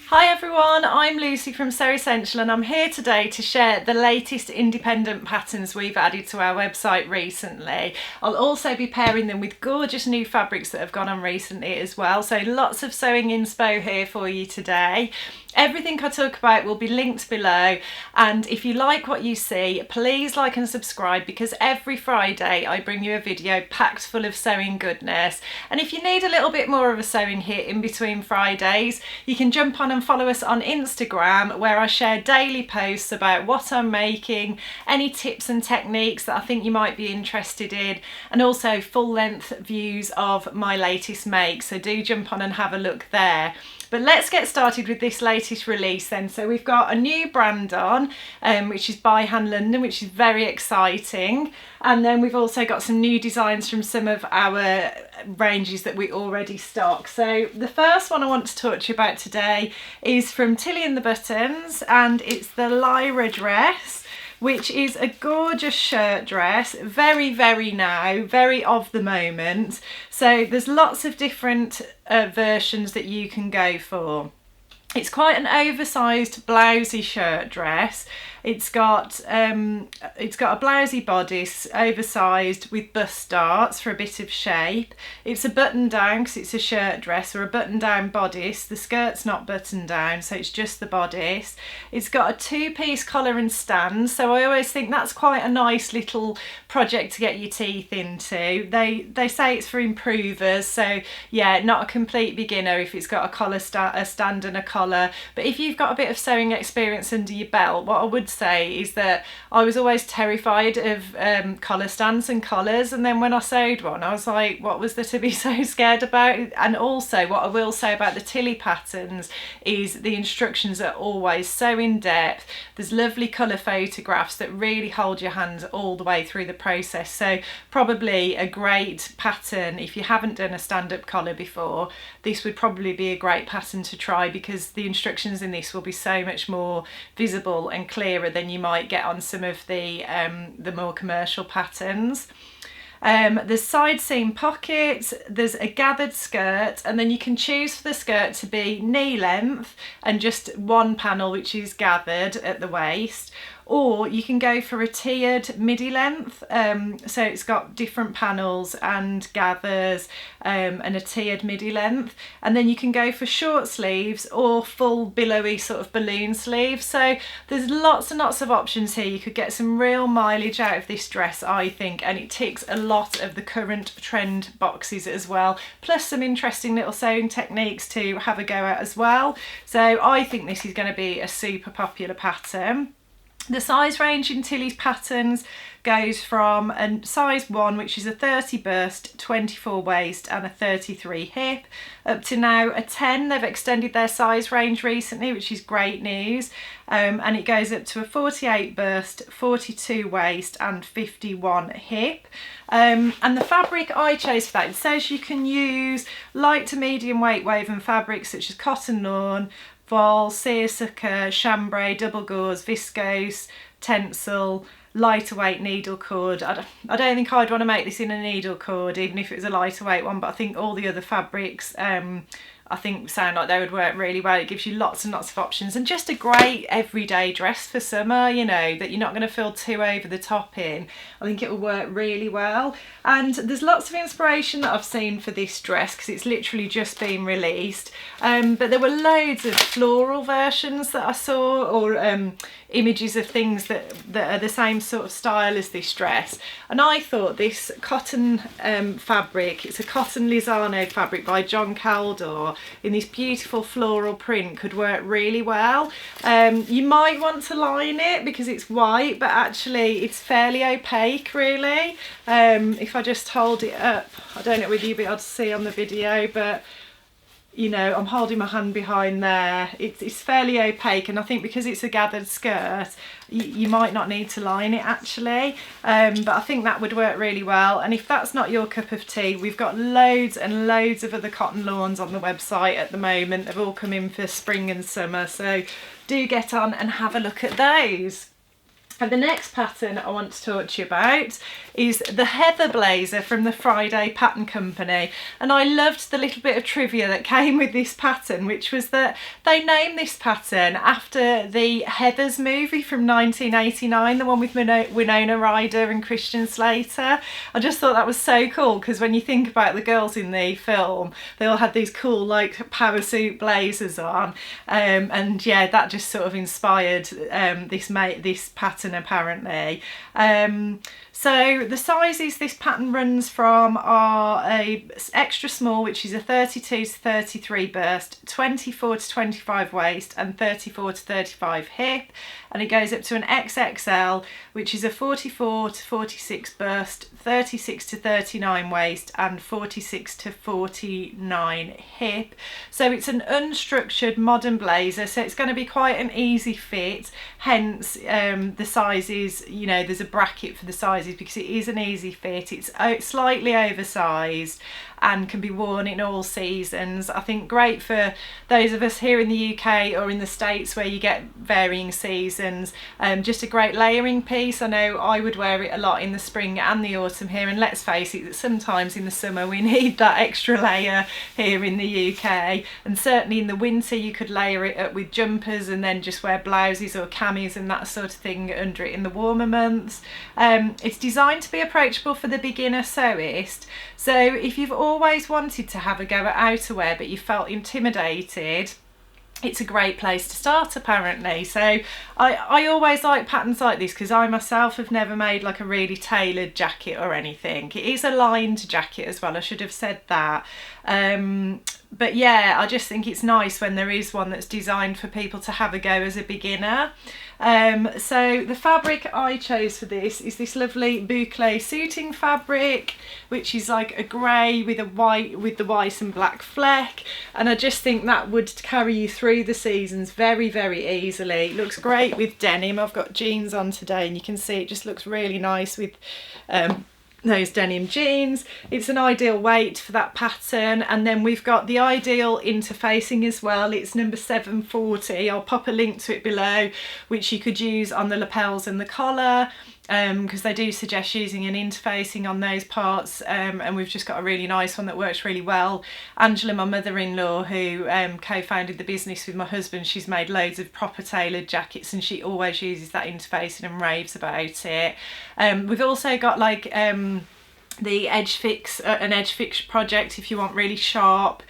Hi everyone, I'm Lucy from Sew Essential and I'm here today to share the latest independent patterns we've added to our website recently. I'll also be pairing them with gorgeous new fabrics that have gone on recently as well, so lots of sewing inspo here for you today. Everything I talk about will be linked below, and if you like what you see, please like and subscribe, because every Friday I bring you a video packed full of sewing goodness. And if you need a little bit more of a sewing hit in between Fridays, you can jump on and follow us on Instagram, where I share daily posts about what I'm making, any tips and techniques that I think you might be interested in, and also full length views of my latest make, so do jump on and have a look there. But let's get started with this latest release then. So we've got a new brand on, which is by Hanna, which is very exciting. And then we've also got some new designs from some of our ranges that we already stock. So the first one I want to talk to you about today is from Tilly and the Buttons, and it's the Hanna Dress, which is a gorgeous shirt dress, very now, very of the moment. So there's lots of different versions that you can go for. It's quite an oversized blousey shirt dress. It's got a blousey bodice, oversized with bust darts for a bit of shape. It's a button down because it's a shirt dress, or a button down bodice. The skirt's not buttoned down, so it's just the bodice. It's got a two-piece collar and stand, so I always think that's quite a nice little project to get your teeth into. They say it's for improvers, so yeah, not a complete beginner if it's got a collar, a stand and a collar. But if you've got a bit of sewing experience under your belt, what I would say is that I was always terrified of collar stands and collars, and then when I sewed one I was like, what was there to be so scared about? And also what I will say about the Tilly patterns is the instructions are always so in depth. There's lovely colour photographs that really hold your hands all the way through the process, so probably a great pattern if you haven't done a stand-up collar before. This would probably be a great pattern to try, because the instructions in this will be so much more visible and clearer than you might get on some of the more commercial patterns. There's side seam pockets, there's a gathered skirt, and then you can choose for the skirt to be knee length and just one panel which is gathered at the waist, or you can go for a tiered midi length, so it's got different panels and gathers and a tiered midi length, and then you can go for short sleeves or full billowy sort of balloon sleeves. So there's lots and lots of options here. You could get some real mileage out of this dress, I think, and it ticks a lot of the current trend boxes as well, plus some interesting little sewing techniques to have a go at as well. So I think this is going to be a super popular pattern. The size range in Tilly's patterns goes from a size 1, which is a 30 bust, 24 waist and a 33 hip, up to now a 10. They've extended their size range recently, which is great news, and it goes up to a 48 bust, 42 waist and 51 hip. And the fabric I chose for that, it says you can use light to medium weight woven fabrics such as cotton lawn, voile, seersucker, chambray, double gauze, viscose, tencel, lighter weight needle cord. I don't think I'd want to make this in a needle cord, even if it was a lighter weight one, but I think all the other fabrics I think sound like they would work really well. It gives you lots and lots of options, and just a great everyday dress for summer, you know, that you're not going to feel too over the top in. I think it will work really well. And there's lots of inspiration that I've seen for this dress because it's literally just been released, but there were loads of floral versions that I saw, or images of things that are the same sort of style as this dress, and I thought this cotton fabric, it's a cotton Lizano fabric by John Caldor in this beautiful floral print, could work really well. You might want to line it because it's white, but actually it's fairly opaque really. If I just hold it up, I don't know whether you'll be able to see on the video, but you know, I'm holding my hand behind there. It's fairly opaque, and I think because it's a gathered skirt, you might not need to line it actually, but I think that would work really well. And if that's not your cup of tea, we've got loads and loads of other cotton lawns on the website at the moment. They've all come in for spring and summer, so do get on and have a look at those. And the next pattern I want to talk to you about is the Heather blazer from the Friday Pattern Company. And I loved the little bit of trivia that came with this pattern, which was that they named this pattern after the Heathers movie from 1989, the one with Winona Ryder and Christian Slater. I just thought that was so cool, because when you think about the girls in the film, they all had these cool like parasuit blazers on, and yeah, that just sort of inspired this pattern apparently. So the sizes this pattern runs from are a extra small, which is a 32 to 33 burst, 24 to 25 waist and 34 to 35 hip, and it goes up to an XXL, which is a 44 to 46 burst, 36 to 39 waist and 46 to 49 hip. So it's an unstructured modern blazer, so it's going to be quite an easy fit, hence the sizes, you know, there's a bracket for the sizes because it is an easy fit. It's slightly oversized and can be worn in all seasons. I think great for those of us here in the UK or in the States where you get varying seasons. Just a great layering piece. I know I would wear it a lot in the spring and the autumn here, and let's face it, sometimes in the summer we need that extra layer here in the UK, and certainly in the winter you could layer it up with jumpers and then just wear blouses or camis and that sort of thing under it in the warmer months. It's designed to be approachable for the beginner sewist, so if you've always wanted to have a go at outerwear but you felt intimidated, it's a great place to start apparently. So I always like patterns like this because I myself have never made like a really tailored jacket or anything. It is a lined jacket as well, I should have said that. But yeah, I just think it's nice when there is one that's designed for people to have a go as a beginner. So the fabric I chose for this is this lovely boucle suiting fabric, which is like a grey with a white, with the white and black fleck, and I just think that would carry you through the seasons very, very easily. It looks great with denim. I've got jeans on today and you can see it just looks really nice with those denim jeans. It's an ideal weight for that pattern, and then we've got the ideal interfacing as well. It's number 740. I'll pop a link to it below, which you could use on the lapels and the collar, because they do suggest using an interfacing on those parts, and we've just got a really nice one that works really well. Angela, my mother-in-law, who co-founded the business with my husband, she's made loads of proper tailored jackets and she always uses that interfacing and raves about it. We've also got like the edge fix, an edge fix project if you want really sharp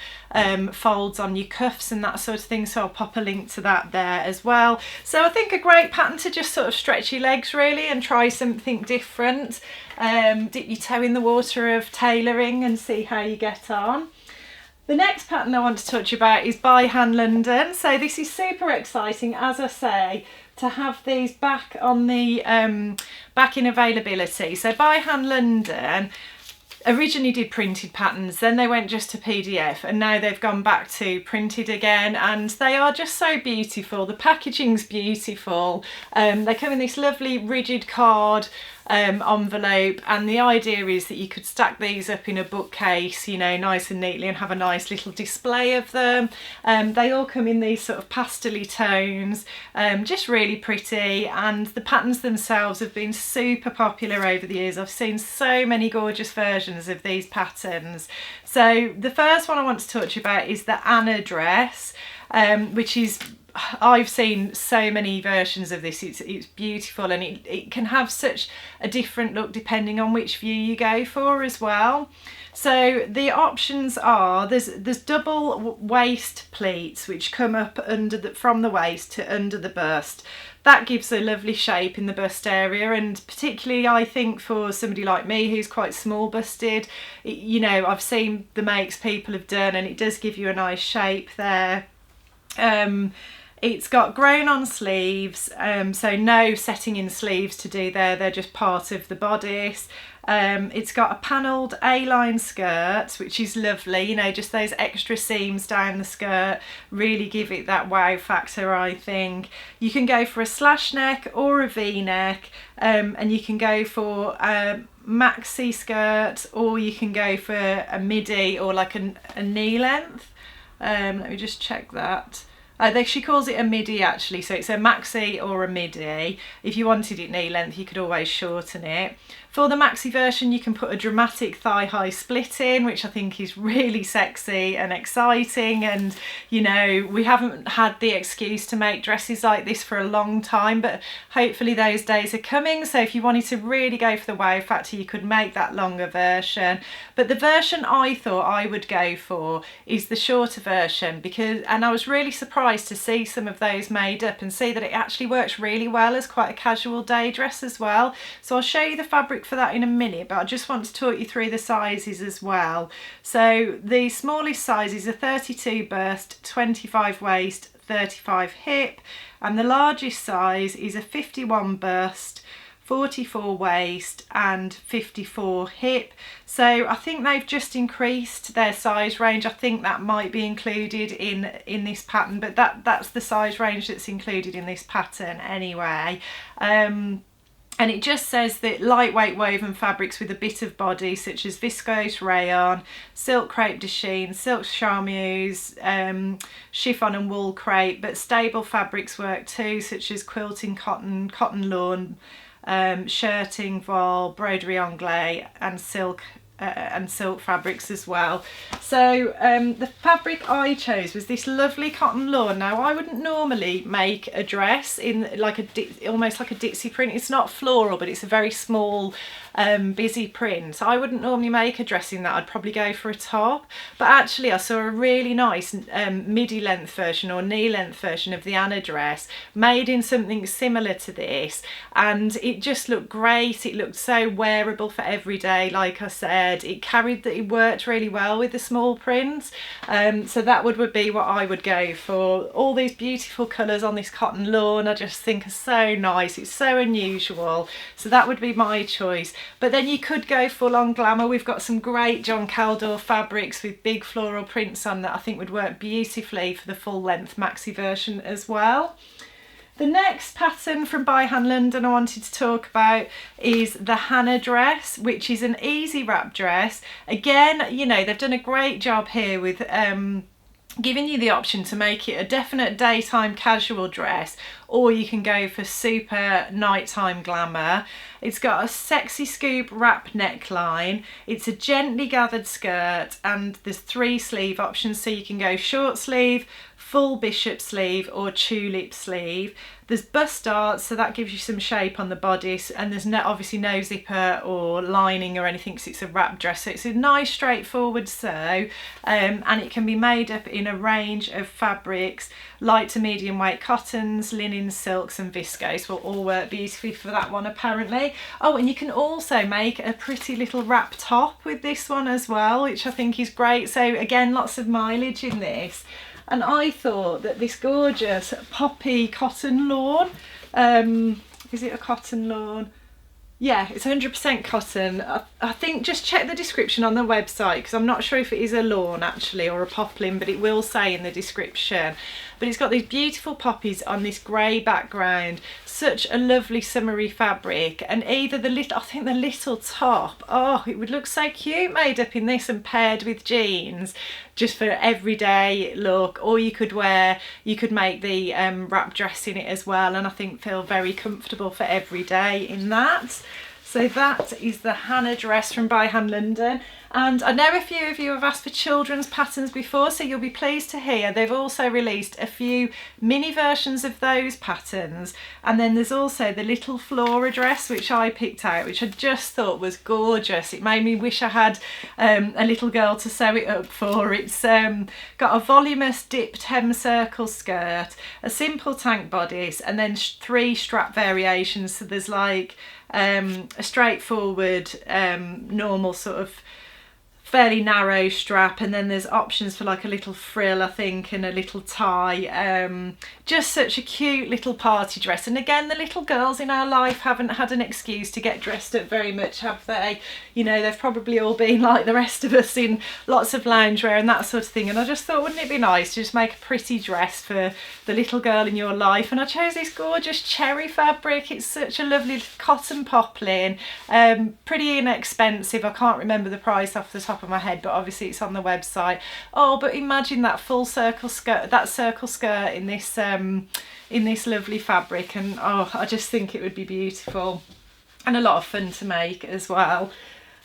folds on your cuffs and that sort of thing, so I'll pop a link to that there as well. So I think a great pattern to just sort of stretch your legs really and try something different, dip your toe in the water of tailoring and see how you get on. The next pattern I want to touch about is by Hand London. So this is super exciting, as I say, to have these back on the back in availability. So by Hand London originally did printed patterns, then they went just to PDF, and now they've gone back to printed again, and they are just so beautiful. The packaging's beautiful. They come in this lovely rigid card envelope, and the idea is that you could stack these up in a bookcase, you know, nice and neatly, and have a nice little display of them. They all come in these sort of pastel-y tones, just really pretty, and the patterns themselves have been super popular over the years. I've seen so many gorgeous versions of these patterns. So the first one I want to talk to you about is the Hanna Dress, which is, I've seen so many versions of this. It's beautiful, and it can have such a different look depending on which view you go for as well. So the options are, there's double waist pleats which come up under from the waist to under the bust. That gives a lovely shape in the bust area, and particularly I think for somebody like me who's quite small busted, you know, I've seen the makes people have done and it does give you a nice shape there. It's got grown on sleeves, so no setting in sleeves to do there, they're just part of the bodice. It's got a panelled A-line skirt, which is lovely, you know, just those extra seams down the skirt really give it that wow factor, I think. You can go for a slash neck or a V-neck, and you can go for a maxi skirt, or you can go for a midi or like a knee length. Let me just check that. She calls it a midi actually, so it's a maxi or a midi. If you wanted it knee length, you could always shorten it. For the maxi version, you can put a dramatic thigh-high split in, which I think is really sexy and exciting. And, you know, we haven't had the excuse to make dresses like this for a long time, but hopefully those days are coming. So if you wanted to really go for the wow factor, you could make that longer version. But the version I thought I would go for is the shorter version, and I was really surprised to see some of those made up and see that it actually works really well as quite a casual day dress as well. So I'll show you the fabric for that in a minute, but I just want to talk you through the sizes as well. So the smallest sizes are 32 bust, 25 waist, 35 hip, and the largest size is a 51 bust, 44 waist and 54 hip. So I think they've just increased their size range. I think that might be included in this pattern, but that's the size range that's included in this pattern anyway. And it just says that lightweight woven fabrics with a bit of body, such as viscose rayon, silk crepe de chine, silk charmeuse, chiffon and wool crepe, but stable fabrics work too, such as quilting cotton, cotton lawn, shirting, voile, broderie anglais, and silk fabrics as well. So the fabric I chose was this lovely cotton lawn. Now I wouldn't normally make a dress in like almost like a ditzy print. It's not floral, but it's a very small busy print. So I wouldn't normally make a dress in that. I'd probably go for a top, but actually I saw a really nice midi length version or knee length version of the Hanna dress made in something similar to this, and it just looked great. It looked so wearable for every day. Like I said, it worked really well with the small prints. So that would be what I would go for. All these beautiful colours on this cotton lawn I just think are so nice. It's so unusual, so that would be my choice. But then you could go full on glamour. We've got some great John Caldor fabrics with big floral prints on that I think would work beautifully for the full length maxi version as well. The next pattern from By Hand London I wanted to talk about is the Hanna Dress, which is an easy wrap dress. Again, you know, they've done a great job here with giving you the option to make it a definite daytime casual dress, or you can go for super nighttime glamour. It's got a sexy scoop wrap neckline, it's a gently gathered skirt, and there's 3 sleeve options, so you can go short sleeve, full bishop sleeve or tulip sleeve. There's bust darts, so that gives you some shape on the bodice, and there's obviously no zipper or lining or anything because it's a wrap dress, so it's a nice straightforward sew, and it can be made up in a range of fabrics. Light to medium weight cottons, linens, silks and viscose will all work beautifully for that one apparently. Oh, and you can also make a pretty little wrap top with this one as well, which I think is great. So again, lots of mileage in this. And I thought that this gorgeous poppy cotton lawn, is it a cotton lawn? Yeah, it's 100% cotton. I think just check the description on the website, because I'm not sure if it is a lawn actually or a poplin, but it will say in the description. But it's got these beautiful poppies on this grey background, such a lovely summery fabric, and either I think the little top, oh, it would look so cute made up in this and paired with jeans, just for everyday look. Or you could make the wrap dress in it as well, and I think feel very comfortable for every day in that. So that is the Hanna Dress from By Hand London. And I know a few of you have asked for children's patterns before, so you'll be pleased to hear they've also released a few mini versions of those patterns. And then there's also the little Flora dress, which I picked out, which I just thought was gorgeous. It made me wish I had a little girl to sew it up for. It's got a voluminous dipped hem circle skirt, a simple tank bodice, and then 3 strap variations. So there's like a straightforward normal sort of fairly narrow strap, and then there's options for like a little frill I think and a little tie. Just such a cute little party dress. And again, the little girls in our life haven't had an excuse to get dressed up very much, have they? You know, they've probably all been like the rest of us in lots of loungewear and that sort of thing, and I just thought, wouldn't it be nice to just make a pretty dress for the little girl in your life? And I chose this gorgeous cherry fabric. It's such a lovely cotton poplin, pretty inexpensive. I can't remember the price off the top top of my head, but obviously it's on the website. Oh, but imagine that full circle skirt, that circle skirt in this lovely fabric, and oh, I just think it would be beautiful and a lot of fun to make as well.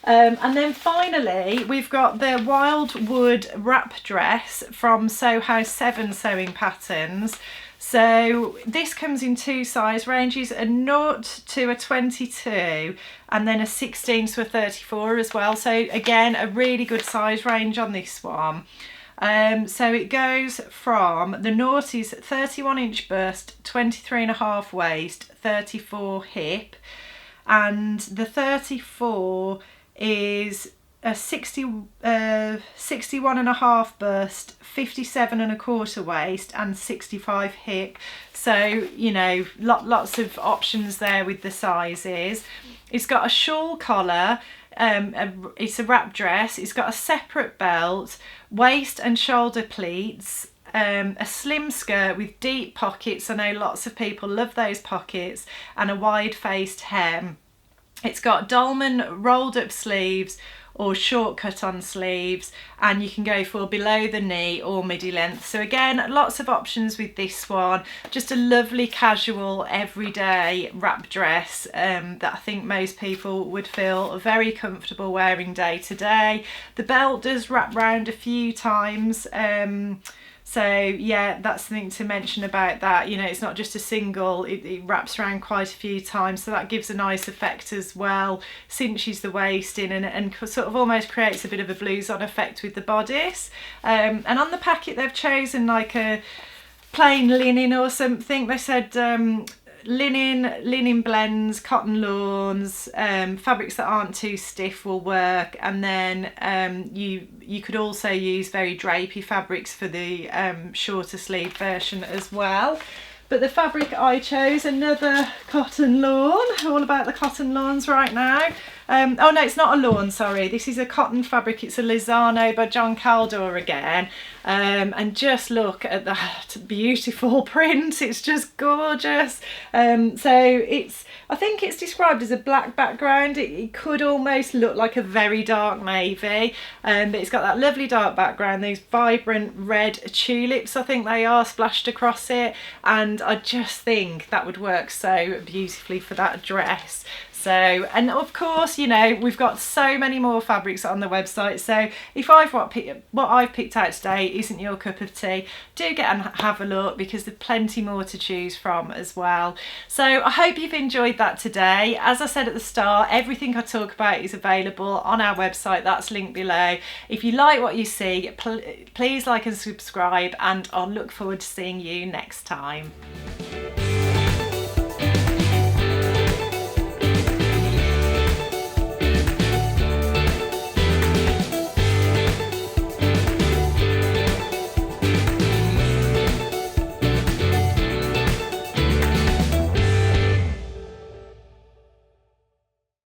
And then finally we've got the Wildwood wrap dress from Soho 7 Sewing Patterns. So this comes in 2 size ranges, a 0 to a 22 and then a 16 to a 34 as well. So again, a really good size range on this one. So it goes from, the 0 is 31 inch bust, 23.5 waist, 34 hip, and the 34 is a 61.5 bust, 57.25 waist and 65 hip. So, you know, lots of options there with the sizes. It's got a shawl collar, it's a wrap dress, it's got a separate belt, waist and shoulder pleats, a slim skirt with deep pockets, I know lots of people love those pockets, and a wide-faced hem. It's got dolman rolled up sleeves or short cut on sleeves, and you can go for below the knee or midi length. So again, lots of options with this one. Just a lovely casual everyday wrap dress that I think most people would feel very comfortable wearing day to day. The belt does wrap round a few times, so yeah, that's something to mention about that. You know, it's not just a single, it wraps around quite a few times, so that gives a nice effect as well. Cinches the waist in and sort of almost creates a bit of a blues on effect with the bodice. And on the packet they've chosen like a plain linen or something. They said linen blends, cotton lawns, fabrics that aren't too stiff will work, and then you could also use very drapey fabrics for the shorter sleeve version as well. But the fabric I chose, another cotton lawn, all about the cotton lawns right now. Oh no, it's not a lawn, sorry, this is a cotton fabric, it's a Lizano by John Caldor again. And just look at that beautiful print, it's just gorgeous. So it's, I think it's described as a black background. It could almost look like a very dark navy, but it's got that lovely dark background, these vibrant red tulips I think they are splashed across it, and I just think that would work so beautifully for that dress. So, and of course, you know, we've got so many more fabrics on the website, so if what I've picked out today isn't your cup of tea, do get and have a look, because there's plenty more to choose from as well. So I hope you've enjoyed that today. As I said at the start, everything I talk about is available on our website, that's linked below. If you like what you see, please like and subscribe, and I'll look forward to seeing you next time.